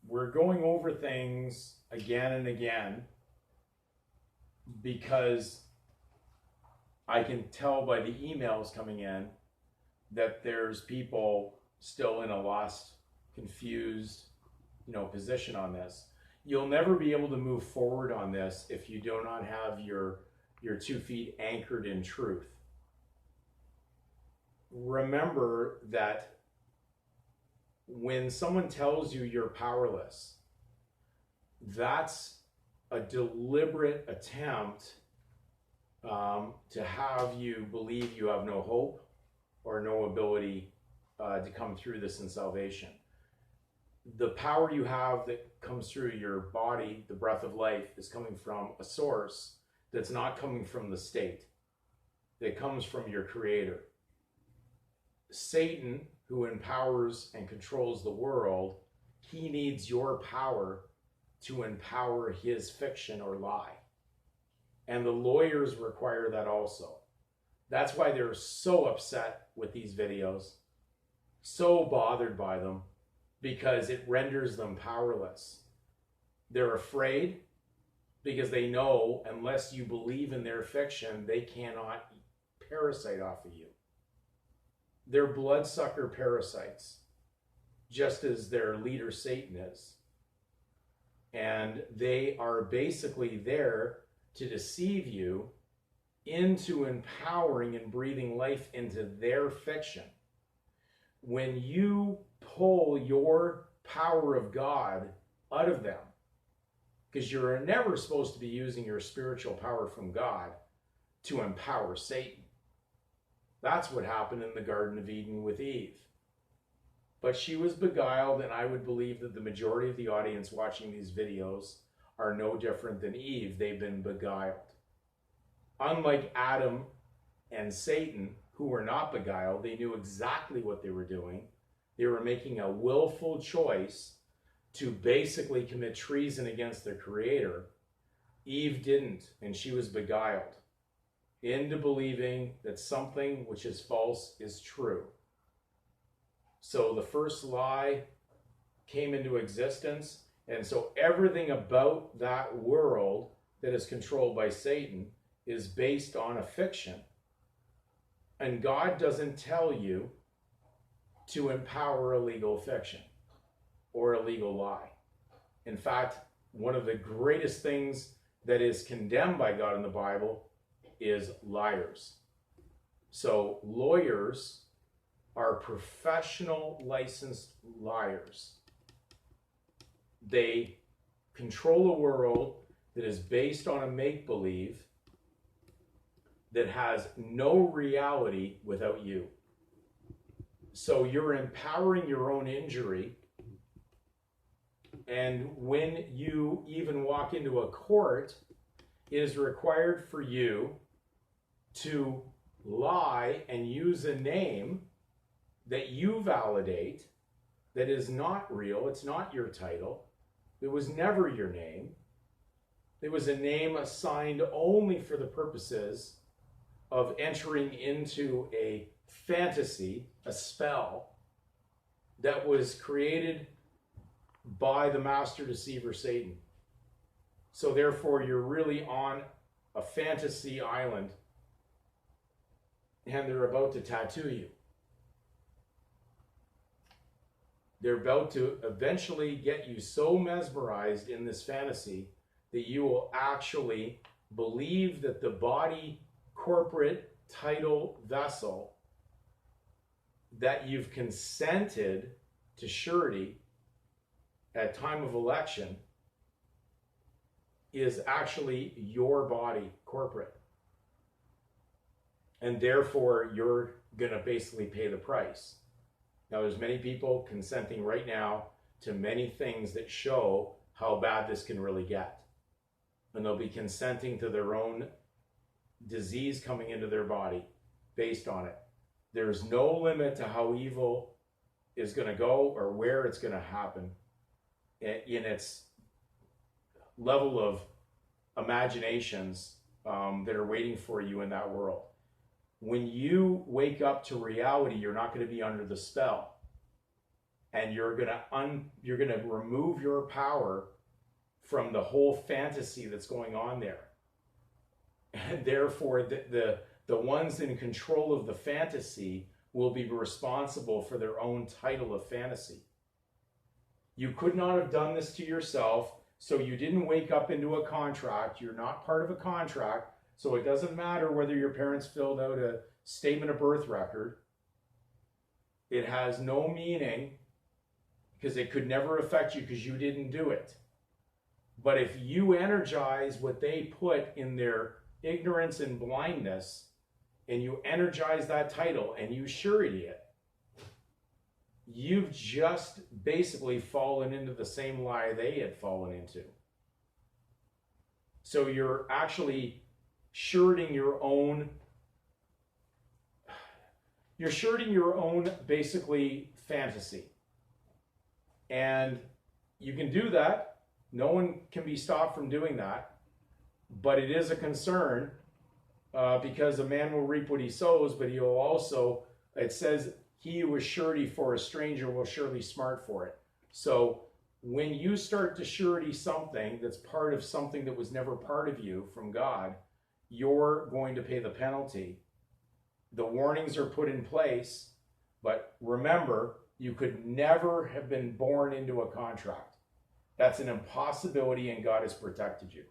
we're going over things again and again because I can tell by the emails coming in that there's people still in a lost, confused, position on this. You'll never be able to move forward on this if you do not have your 2 feet anchored in truth. Remember that when someone tells you you're powerless, that's a deliberate attempt to have you believe you have no hope or no ability to come through this in salvation. The power you have that comes through your body, the breath of life, is coming from a source that's not coming from the state. That comes from your creator. Satan, who empowers and controls the world, he needs your power to empower his fiction or lie. And the lawyers require that also. That's why they're so upset with these videos, so bothered by them, because it renders them powerless. They're afraid because they know unless you believe in their fiction, they cannot parasite off of you. They're bloodsucker parasites, just as their leader Satan is. And they are basically there to deceive you into empowering and breathing life into their fiction. When you pull your power of God out of them, because you're never supposed to be using your spiritual power from God to empower Satan. That's what happened in the Garden of Eden with Eve. But she was beguiled, and I would believe that the majority of the audience watching these videos are no different than Eve. They've been beguiled. Unlike Adam and Satan, who were not beguiled, they knew exactly what they were doing. They were making a willful choice to basically commit treason against their creator. Eve didn't, and she was beguiled into believing that something which is false is true. So the first lie came into existence, and so everything about that world that is controlled by Satan is based on a fiction. And God doesn't tell you to empower a legal fiction or a legal lie. In fact, one of the greatest things that is condemned by God in the Bible is liars. So lawyers are professional licensed liars. They control a world that is based on a make-believe that has no reality without you. So you're empowering your own injury. And when you even walk into a court, it is required for you to lie and use a name that you validate that is not real. It's not your title. It was never your name. It was a name assigned only for the purposes of entering into a fantasy, a spell that was created by the master deceiver Satan. So therefore you're really on a fantasy island and they're about to tattoo you. They're about to eventually get you so mesmerized in this fantasy that you will actually believe that the body, corporate, title, vessel that you've consented to surety at time of election is actually your body, corporate. And therefore, you're going to basically pay the price. Now, there's many people consenting right now to many things that show how bad this can really get. And they'll be consenting to their own disease coming into their body based on it. There's no limit to how evil is going to go or where it's going to happen in its level of imaginations that are waiting for you in that world. When you wake up to reality, you're not going to be under the spell. and you're gonna remove your power from the whole fantasy that's going on there. And therefore the ones in control of the fantasy will be responsible for their own title of fantasy. You could not have done this to yourself, so you didn't wake up into a contract. You're not part of a contract, so it doesn't matter whether your parents filled out a statement of birth record. It has no meaning because it could never affect you because you didn't do it. But if you energize what they put in their ignorance and blindness, and you energize that title and you surety it, you've just basically fallen into the same lie they had fallen into. So you're actually suretying your own, basically fantasy. And you can do that. No one can be stopped from doing that. But it is a concern because a man will reap what he sows, but he'll also, it says, he who is surety for a stranger will surely smart for it. So when you start to surety something that's part of something that was never part of you from God, you're going to pay the penalty. The warnings are put in place, but remember, you could never have been born into a contract. That's an impossibility, and God has protected you.